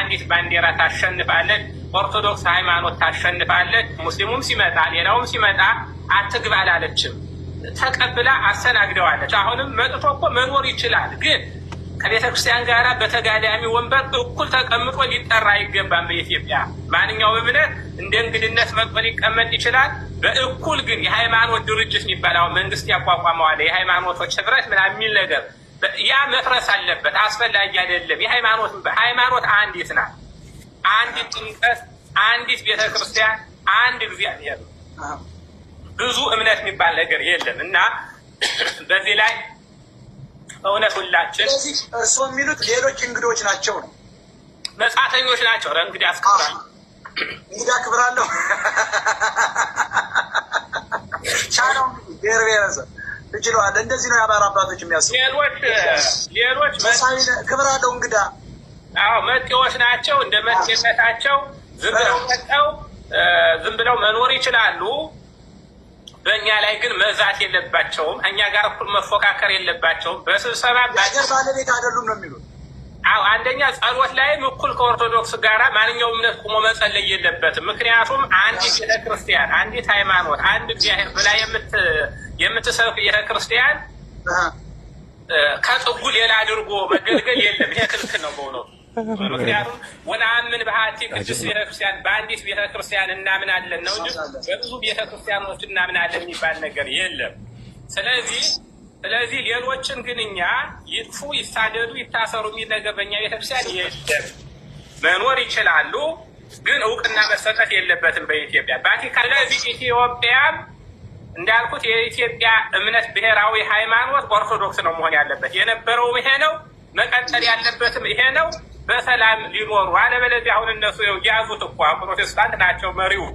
አንዲት ባንዲራ ታሸንፋለች፣ ኦርቶዶክስ ሃይማኖት ታሸንፋለች። ሙስሊሙም ሲመጣ ሌላውም ሲመጣ አትግባ አላለችም፣ ተቀብላ አስተናግደዋለች። አሁንም መጥቶ እኮ መኖር ይችላል፣ ግን ከቤተ ክርስቲያን ጋር በተጋዳሚ ወንበር እኩል ተቀምጦ ሊጠራ አይገባም። በኢትዮጵያ ማንኛውም እምነት እንደ እንግድነት መጥቶ ሊቀመጥ ይችላል። በእኩል ግን የሃይማኖት ድርጅት የሚባለው መንግስት ያቋቋመዋል፣ የሃይማኖቶች ህብረት ምናምን የሚል ነገር ያ መፍረስ አለበት። አስፈላጊ አይደለም። ሃይማኖት አንዲት ናት። አንዲት ጥምቀት፣ አንዲት ቤተክርስቲያን፣ አንድ እግዚአብሔር ነው። ብዙ እምነት የሚባል ነገር የለም እና በዚህ ላይ እውነት ሁላችን እርስዎ የሚሉት ሌሎች እንግዶች ናቸው ነው፣ መጻተኞች ናቸው። እንግዲህ አስከብራለሁ፣ እንግዲህ አክብራለሁ። ቻለው ብሔር ብሔረሰብ ትችለዋል። እንደዚህ ነው የአማራ አባቶች የሚያስቡ። ሌሎች ክብር አለው እንግዳ። አዎ መጤዎች ናቸው። እንደ መጤነታቸው ዝም ብለው መጠው ዝም ብለው መኖር ይችላሉ። በእኛ ላይ ግን መዛት የለባቸውም። እኛ ጋር እኩል መፎካከር የለባቸውም። በስብሰባ የሀገር ባለቤት አይደሉም ነው የሚሉት። አዎ አንደኛ ጸሎት ላይም እኩል ከኦርቶዶክስ ጋር ማንኛውም እምነት ቁሞ መጸለይ የለበትም። ምክንያቱም አንዲት ቤተክርስቲያን፣ አንዲት ሃይማኖት፣ አንድ እግዚአብሔር ብላ የምትሰብክ ቤተክርስቲያን ከጽጉ ሌላ አድርጎ መገልገል የለም። ይሄ ክልክል ነው በእውነቱ። ምክንያቱም ወነአምን በሀቲ ቅድስት ቤተክርስቲያን፣ በአንዲት ቤተክርስቲያን እናምናለን ነው እንጂ በብዙ ቤተክርስቲያኖች እናምናለን የሚባል ነገር የለም። ስለዚህ ሌሎችን ግን እኛ ይጥፉ፣ ይሳደዱ፣ ይታሰሩ የሚል ነገር በእኛ ቤተክርስቲያን የለም። መኖር ይችላሉ፣ ግን እውቅና መሰጠት የለበትም በኢትዮጵያ ቫቲካን። ስለዚህ ኢትዮጵያም እንዳልኩት የኢትዮጵያ እምነት ብሔራዊ ሃይማኖት ኦርቶዶክስ ነው መሆን ያለበት። የነበረው ይሄ ነው፣ መቀጠል ያለበትም ይሄ ነው። በሰላም ሊኖሩ አለበለዚያ አሁን እነሱ ያዙት እኮ ፕሮቴስታንት ናቸው መሪው